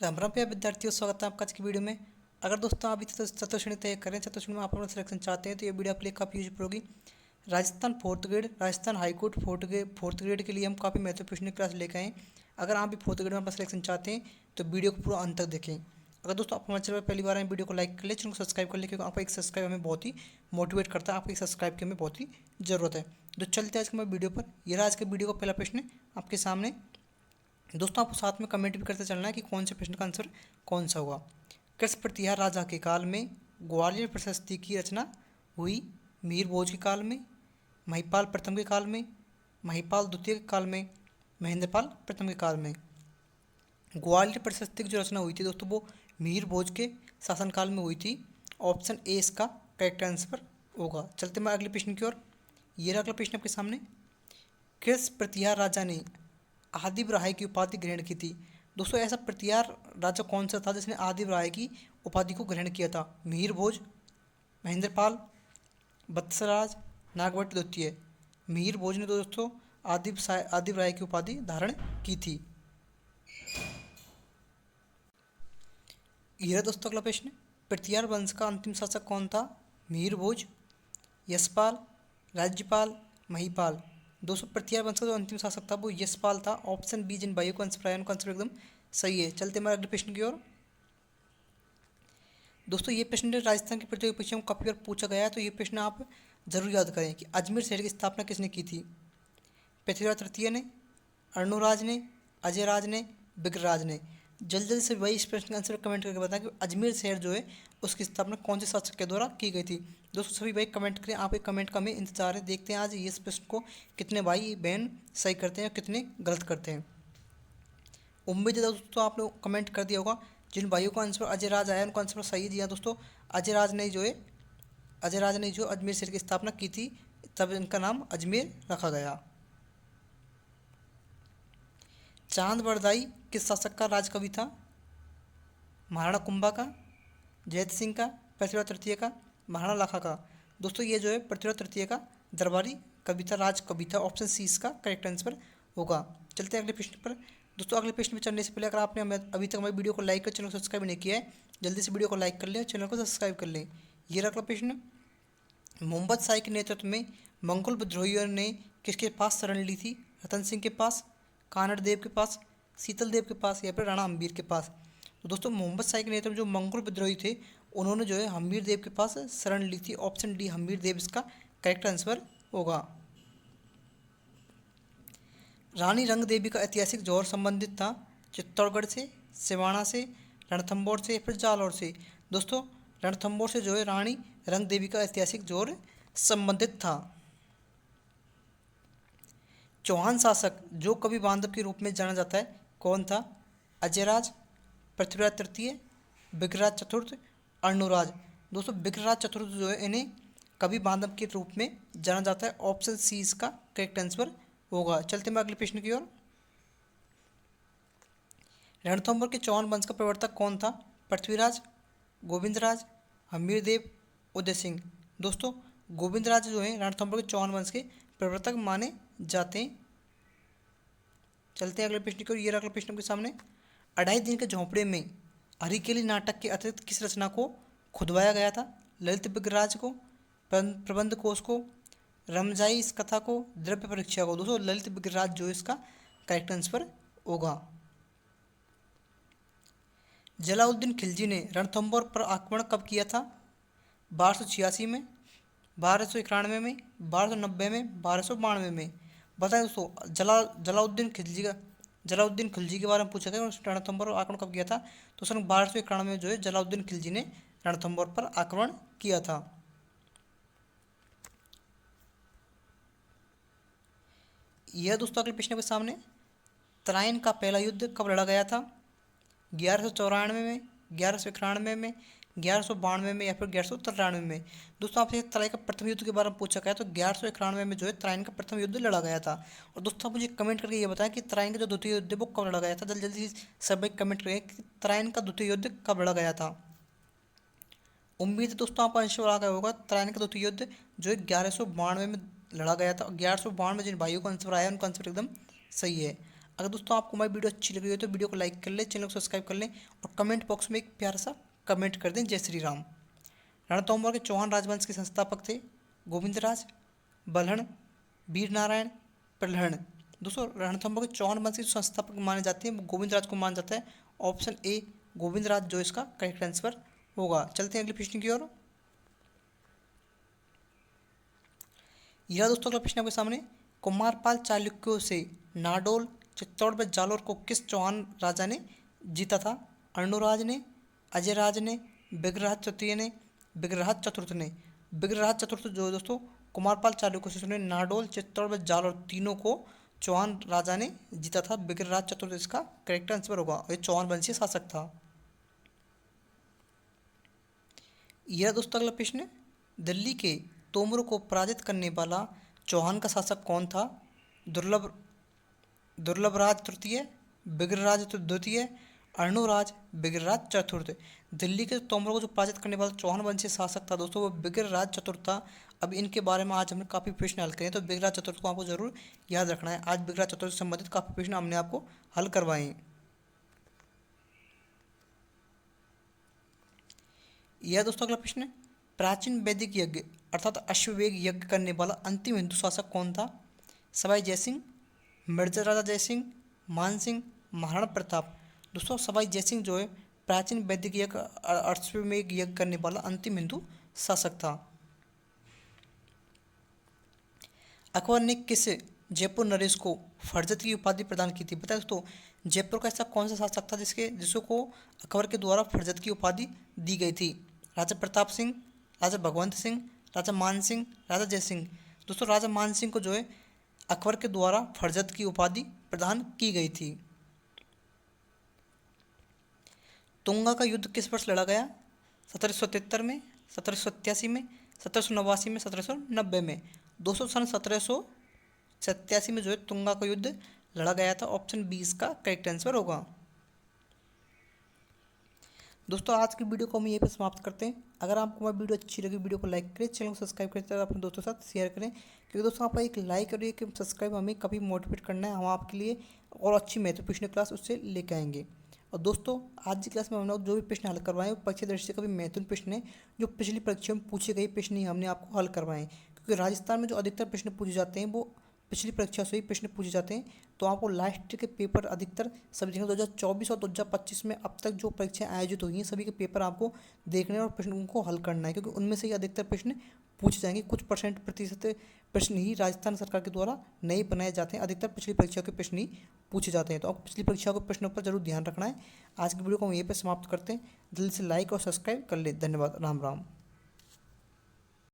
राम राम प्रिय विद्यार्थियों, स्वागत है आपका आज की वीडियो में। अगर दोस्तों आप इस चतुर्श्रेणी तय करें, चतुर्श्रेणी में आप अपना सिलेक्शन चाहते हैं तो ये वीडियो आपके लिए काफ़ी यूजफुल होगी। Rajasthan fourth grade, Rajasthan high court fourth grade के लिए हम काफ़ी महत्वपूर्ण क्लास लेकर आए। अगर आप भी फोर्थ ग्रेड में अपना सिलेक्शन चाहते हैं तो वीडियो को पूरा अंत तक देखें। अगर दोस्तों आप हमारे चैनल पर पहली बार आए, वीडियो को लाइक कर ले, चैनल को सब्सक्राइब कर ले, क्योंकि आपका एक सब्सक्राइब हमें बहुत ही मोटिवेट करता है। आपके सब्सक्राइब की हमें बहुत ही ज़रूरत है। तो चलते हैं आज के हमारे वीडियो पर। यह आज के वीडियो का पहला प्रश्न आपके सामने। दोस्तों आपको साथ में कमेंट भी करते चलना है कि कौन से प्रश्न का आंसर कौन सा होगा। कृष्ण प्रतिहार राजा के काल में ग्वालियर प्रशस्ति की रचना हुई। मीर भोज के काल में, महिपाल प्रथम के काल में, महिपाल द्वितीय के काल में, महेंद्रपाल प्रथम के काल में। ग्वालियर प्रशस्ति की जो रचना हुई थी दोस्तों वो मीर भोज के शासनकाल में हुई थी। ऑप्शन ए इसका करेक्ट आंसर होगा। चलते मैं अगले प्रश्न की ओर। ये रहा अगला प्रश्न आपके सामने। किस प्रतिहार राजा ने आदिव राय की उपाधि ग्रहण की थी। दोस्तों ऐसा प्रतिहार राजा कौन सा था जिसने आदिव राय की उपाधि को ग्रहण किया था। मिहिर भोज, महेंद्रपाल, वत्सराज, नागवट द्वितीय। मिहिर भोज ने दोस्तों आदिव राय की उपाधि धारण की थी। यह दोस्तों अगला प्रश्न। प्रतिहार वंश का अंतिम शासक कौन था। मिहिर भोज, यशपाल, राज्यपाल, महिपाल। दोस्तों प्रतिहार वंश का जो अंतिम शासक था वो यशपाल था। ऑप्शन बी जिन भाइयों का आंसर आया उनका आंसर एकदम सही है। चलते हमारे अगले प्रश्न की ओर। दोस्तों ये प्रश्न राजस्थान के प्रतियोगी परीक्षाओं में काफ़ी बार पूछा गया है, तो ये प्रश्न आप जरूर याद करें कि अजमेर शहर की स्थापना किसने की थी। पृथ्वीराज तृतीय ने, अर्णोराज ने, अजय राज ने, बिग्रराज ने। जल्दी जल्दी से भाई इस प्रश्न का आंसर कमेंट करके बताएं कि अजमेर शहर जो है उसकी स्थापना कौन से शासक के द्वारा की गई थी। दोस्तों सभी भाई कमेंट करें, आप एक कमेंट का हमें इंतजार है। देखते हैं आज ये इस प्रश्न को कितने भाई बहन सही करते हैं और कितने गलत करते हैं। उम्मीद है दोस्तों आप लोग कमेंट कर दिया होगा। जिन भाइयों का आंसर अजय राज आया उनका आंसर सही दिया दोस्तों। अजय राज ने जो है अजय राज ने जो अजमेर शहर की स्थापना की थी, तब इनका नाम अजमेर रखा गया। चांद बरदाई किस शासक का राज कवि था। महाराणा कुंभा का, जयत सिंह का, पृथ्वीराज तृतीय का, महाराणा लाखा का। दोस्तों ये जो है पृथ्वीराज तृतीय का दरबारी कवि था, राज कवि था। ऑप्शन सी इसका करेक्ट आंसर होगा। चलते हैं अगले प्रश्न पर। दोस्तों अगले प्रश्न में चलने से पहले अगर आपने अभी तक हमारी वीडियो को लाइक कर चैनल को सब्सक्राइब नहीं किया है, जल्दी से वीडियो को लाइक कर लें, चैनल को सब्सक्राइब कर लें। ये रहा अगला प्रश्न। मोहम्मद शाही के नेतृत्व में मंगोल विद्रोहियों ने किसके पास शरण ली थी। रतन सिंह के पास, कानड़ देव के पास, शीतल देव के पास, या फिर राणा हम्बीर के पास। तो दोस्तों मोहम्मद शाही के नेतृत्व में जो मंगोल विद्रोही थे उन्होंने जो है हम्बीर देव के पास शरण ली थी। ऑप्शन डी हम्बीर देव इसका करेक्ट आंसर होगा। रानी रंग देवी का ऐतिहासिक जोर संबंधित था चित्तौड़गढ़ से, सिवाना से, रणथंभौर से, या फिर जालौर से। दोस्तों रणथंभौर से जो है रानी रंग देवी का ऐतिहासिक जोर संबंधित था। चौहान शासक जो कवि बांधव के रूप में जाना जाता है कौन था। अजयराज, पृथ्वीराज तृतीय, बिग्रराज चतुर्थ, अर्णोराज। दोस्तों बिग्रराज चतुर्थ जो है इन्हें कवि बांधव के रूप में जाना जाता है। ऑप्शन सी इसका करेक्ट आंसर होगा। चलते मैं अगले प्रश्न की ओर। रणथंभौर के चौहान वंश का प्रवर्तक कौन था। पृथ्वीराज, गोविंदराज, हम्बीर देव, उदय सिंह। दोस्तों गोविंदराज जो है रणथंभौर के चौहान वंश के प्रवर्तक माने जाते हैं। चलते हैं अगले प्रश्न की ओर। ये अगला प्रश्न के सामने। अढ़ाई दिन के झोंपड़े में हरिकेली नाटक के अतिरिक्त किस रचना को खुदवाया गया था। ललित बिग्रराज को, प्रबंध कोश को, रमजाई इस कथा को, द्रव्य परीक्षा को। दोस्तों ललित बिग्रराज जो इसका करेक्ट आंसर होगा। जलाउद्दीन खिलजी ने रणथंभौर पर आक्रमण कब किया था। 1286 में, 1291 में, 1290 में, 1292 में। बताएं दोस्तों जलाउद्दीन खिलजी के बारे में पूछा गया, रणथंभौर पर आक्रमण कब किया था। तो सन 1291 में जो है जलाउद्दीन खिलजी ने रणथंभौर पर आक्रमण किया था। यह दोस्तों अगले प्रश्न के सामने। तराइन का पहला युद्ध कब लड़ा गया था। 1194 में, 1191 में, 1192 में, या फिर 1193 में। दोस्तों आपसे तराइन का प्रथम युद्ध के बारे में पूछा गया तो 1191 में जो है तराइन का प्रथम युद्ध लड़ा गया था। और दोस्तों आप मुझे कमेंट करके ये बताएं कि तराइन का जो द्वितीय युद्ध है वो कब लड़ा गया था। जल्दी जल्दी सब भाई कमेंट करें कि तराइन का द्वितीय युद्ध कब लड़ा गया था। उम्मीद है दोस्तों आपका आंसर आ गया होगा। तराइन का द्वितीय युद्ध जो है 1192 में लड़ा गया था। 1192 में जिन भाइयों का आंसर आया उनका आंसर एकदम सही है। अगर दोस्तों आपको हमारी वीडियो अच्छी लगी हो तो वीडियो को लाइक कर लें, चैनल को सब्सक्राइब कर लें और कमेंट बॉक्स में एक प्यारा सा कमेंट कर दें, जय श्री राम। रणथंभौर के चौहान राजवंश के संस्थापक थे गोविंदराज, बल्हण, वीर नारायण, प्रलहण। दोस्तों रणथंभौर के चौहान वंश के जो संस्थापक माने जाते हैं वो गोविंदराज को माना जाता है। ऑप्शन ए गोविंदराज जो इसका करेक्ट आंसर होगा। चलते हैं अगले प्रश्न की ओर। यह दोस्तों अगला प्रश्न आपके सामने, कुमारपाल चालुक्यों से नाडोल, चित्तौड़ व जालौर को किस चौहान राजा ने जीता था? अर्णोराज ने, अजयराज ने, विग्रहराज तृतीय ने, विग्रहराज चतुर्थ ने। विग्रहराज चतुर्थ जो दोस्तों कुमारपाल चालुक्य से सुने नाडोल, चित्तौड़ व जालौर तीनों को चौहान राजा ने जीता था। विग्रहराज चतुर्थ इसका करेक्ट आंसर होगा। ये चौहान वंशीय शासक था। यह दोस्तों अगला प्रश्न, दिल्ली के तोमरों को पराजित करने वाला चौहान का शासक कौन था? दुर्लभराज तृतीय, विग्रहराज द्वितीय, अर्णोराज, विग्रहराज चतुर्थ। दिल्ली के तोमरों को जो पराजित करने वाला चौहान वंशीय शासक था दोस्तों वो विग्रहराज चतुर्थ था। अब इनके बारे में आज हमने काफ़ी प्रश्न हल किए, तो विग्रहराज चतुर्थ को आपको जरूर याद रखना है। आज विग्रहराज चतुर्थ से संबंधित काफ़ी प्रश्न हमने आपको हल करवाए हैं। यह दोस्तों अगला प्रश्न है, प्राचीन वैदिक यज्ञ अर्थात अश्वमेध यज्ञ करने वाला अंतिम हिंदू शासक कौन था? सवाई जयसिंह, मिर्जा राजा जयसिंह, मानसिंह, महाराणा प्रताप। दोस्तों सवाई जयसिंह जो है प्राचीन वैदिक यज्ञ अश्वमेध यज्ञ करने वाला अंतिम हिंदू शासक था। अकबर ने किस जयपुर नरेश को फरजत की उपाधि प्रदान की थी? बताए दोस्तों जयपुर का ऐसा कौन सा शासक था जिसको अकबर के द्वारा फरजत की उपाधि दी गई थी? राजा प्रताप सिंह, राजा भगवंत सिंह, राजा मान सिंह, राजा जयसिंह। दोस्तों राजा मान सिंह को जो है अकबर के द्वारा फरजत की उपाधि प्रदान की गई थी। तुंगा का युद्ध किस वर्ष लड़ा गया? 1773 में, 1787 में, 1789 में, 1790 में। दोस्तों सन 1787 में जो है तुंगा का युद्ध लड़ा गया था। ऑप्शन 20 का करेक्ट आंसर होगा। दोस्तों आज की वीडियो को हम यहीं पर समाप्त करते हैं। अगर आपको हमारी वीडियो अच्छी लगी वीडियो को लाइक करें, चैनल को सब्सक्राइब करें, तो अपने दोस्तों के साथ शेयर करें, क्योंकि दोस्तों आपका एक लाइक और एक सब्सक्राइब हमें काफ़ी मोटिवेट करना है। हम आपके लिए और अच्छी महत्वपूर्ण क्लास उससे लेकर आएंगे। और दोस्तों आज की क्लास में हम लोग जो भी प्रश्न हल करवाएं वो परीक्षा दृष्टि का भी महत्वपूर्ण प्रश्न है, जो पिछली परीक्षा में पूछे गए प्रश्न ही हमने आपको हल करवाएं। क्योंकि राजस्थान में जो अधिकतर प्रश्न पूछे जाते हैं वो पिछली परीक्षा से ही प्रश्न पूछे जाते हैं। तो आपको लास्ट के पेपर अधिकतर सभी देखेंगे 2024 और 2025 में अब तक जो परीक्षाएं आयोजित हुई हैं सभी के पेपर आपको देखने और प्रश्नों को हल करना है, क्योंकि उनमें से ही अधिकतर प्रश्न पूछे जाएंगे। कुछ प्रतिशत प्रश्न ही राजस्थान सरकार के द्वारा नए बनाए जाते हैं, अधिकतर पिछली परीक्षा के प्रश्न ही पूछे जाते हैं। तो आपको पिछली परीक्षा के प्रश्नों पर जरूर ध्यान रखना है। आज की वीडियो को हम यहीं पर समाप्त करते हैं। जल्दी से लाइक और सब्सक्राइब कर ले। धन्यवाद। राम राम।